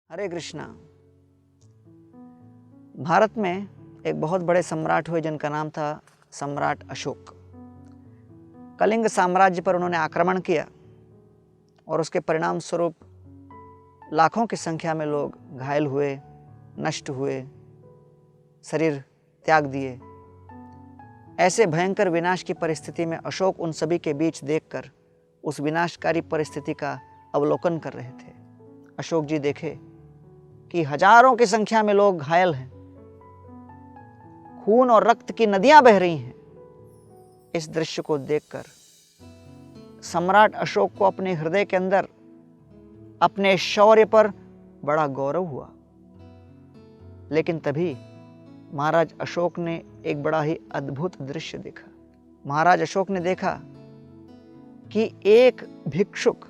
हरे कृष्णा। भारत में एक बहुत बड़े सम्राट हुए जिनका नाम था सम्राट अशोक। कलिंग साम्राज्य पर उन्होंने आक्रमण किया और उसके परिणाम स्वरूप लाखों की संख्या में लोग घायल हुए, नष्ट हुए, शरीर त्याग दिए। ऐसे भयंकर विनाश की परिस्थिति में अशोक उन सभी के बीच देखकर उस विनाशकारी परिस्थिति का अवलोकन कर रहे थे। अशोक जी देखे कि हजारों की संख्या में लोग घायल हैं, खून और रक्त की नदियां बह रही हैं। इस दृश्य को देखकर सम्राट अशोक को अपने हृदय के अंदर अपने शौर्य पर बड़ा गौरव हुआ। लेकिन तभी महाराज अशोक ने एक बड़ा ही अद्भुत दृश्य देखा। महाराज अशोक ने देखा कि एक भिक्षुक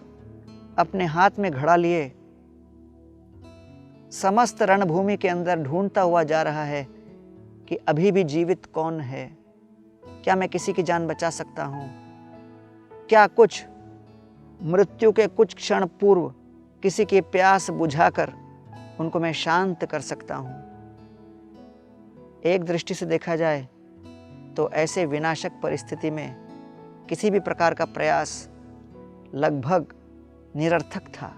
अपने हाथ में घड़ा लिए समस्त रणभूमि के अंदर ढूंढता हुआ जा रहा है कि अभी भी जीवित कौन है, क्या मैं किसी की जान बचा सकता हूं, क्या कुछ मृत्यु के कुछ क्षण पूर्व किसी की प्यास बुझाकर उनको मैं शांत कर सकता हूं। एक दृष्टि से देखा जाए तो ऐसे विनाशक परिस्थिति में किसी भी प्रकार का प्रयास लगभग निरर्थक था।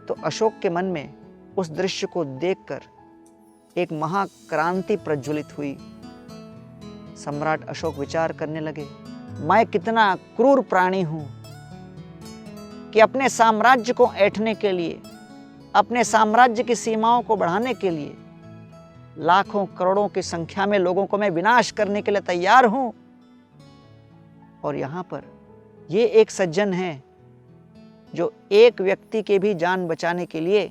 तो अशोक के मन में उस दृश्य को देखकर एक महाक्रांति प्रज्वलित हुई। सम्राट अशोक विचार करने लगे, मैं कितना क्रूर प्राणी हूं कि अपने साम्राज्य को ऐंठने के लिए, अपने साम्राज्य की सीमाओं को बढ़ाने के लिए लाखों करोड़ों की संख्या में लोगों को मैं विनाश करने के लिए तैयार हूं। और यहां पर ये एक सज्जन है जो एक व्यक्ति के भी जान बचाने के लिए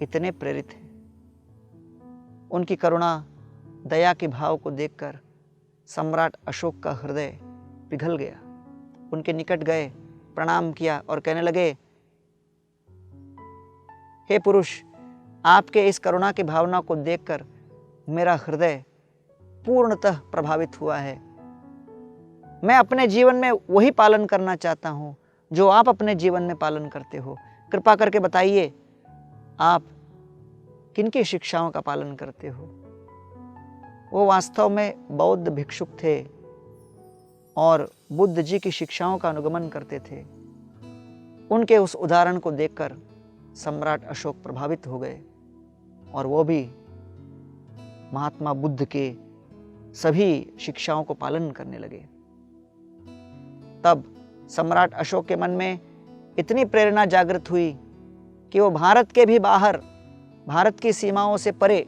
इतने प्रेरित हैं। उनकी करुणा, दया के भाव को देखकर सम्राट अशोक का हृदय पिघल गया। उनके निकट गए, प्रणाम किया और कहने लगे, हे पुरुष, आपके इस करुणा की भावना को देखकर मेरा हृदय पूर्णतः प्रभावित हुआ है। मैं अपने जीवन में वही पालन करना चाहता हूं जो आप अपने जीवन में पालन करते हो। कृपा करके बताइए, आप किनकी शिक्षाओं का पालन करते हो? वो वास्तव में बौद्ध भिक्षुक थे और बुद्ध जी की शिक्षाओं का अनुगमन करते थे। उनके उस उदाहरण को देखकर सम्राट अशोक प्रभावित हो गए और वो भी महात्मा बुद्ध के सभी शिक्षाओं को पालन करने लगे। तब सम्राट अशोक के मन में इतनी प्रेरणा जागृत हुई कि वो भारत के भी बाहर, भारत की सीमाओं से परे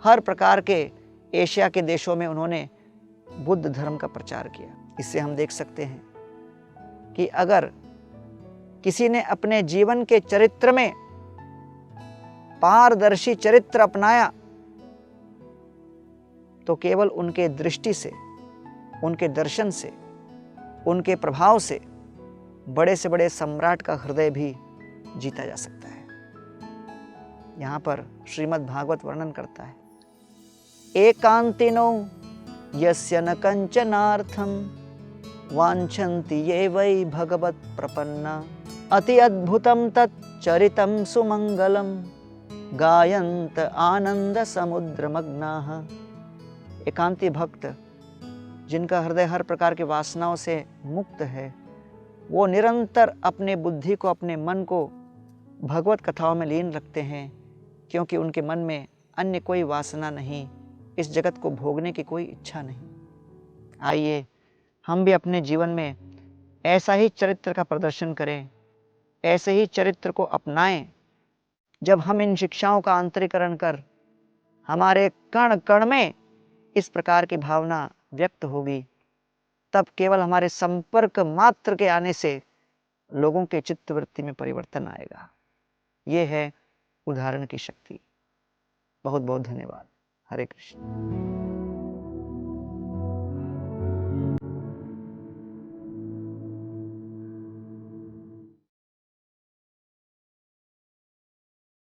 हर प्रकार के एशिया के देशों में उन्होंने बुद्ध धर्म का प्रचार किया। इससे हम देख सकते हैं कि अगर किसी ने अपने जीवन के चरित्र में पारदर्शी चरित्र अपनाया तो केवल उनके दृष्टि से, उनके दर्शन से, उनके प्रभाव से बड़े से बड़े सम्राट का हृदय भी जीता जा सकता है। यहां पर श्रीमद् भागवत वर्णन करता है, एकांतिनो यस्य न कंचनार्थम वांछन्ति ये वै भगवत प्रपन्ना अति अद्भुतम तच्चरितम सुमंगलम गायंत आनंद समुद्र मग्नाः। एकांती भक्त जिनका हृदय हर प्रकार की वासनाओं से मुक्त है, वो निरंतर अपने बुद्धि को, अपने मन को भगवत कथाओं में लीन रखते हैं, क्योंकि उनके मन में अन्य कोई वासना नहीं, इस जगत को भोगने की कोई इच्छा नहीं। आइए हम भी अपने जीवन में ऐसा ही चरित्र का प्रदर्शन करें, ऐसे ही चरित्र को अपनाएं। जब हम इन शिक्षाओं का अंतरीकरण कर हमारे कण कण में इस प्रकार की भावना व्यक्त होगी, तब केवल हमारे संपर्क मात्र के आने से लोगों के चित्तवृत्ति में परिवर्तन आएगा। ये है उदाहरण की शक्ति। बहुत बहुत धन्यवाद। हरे कृष्ण।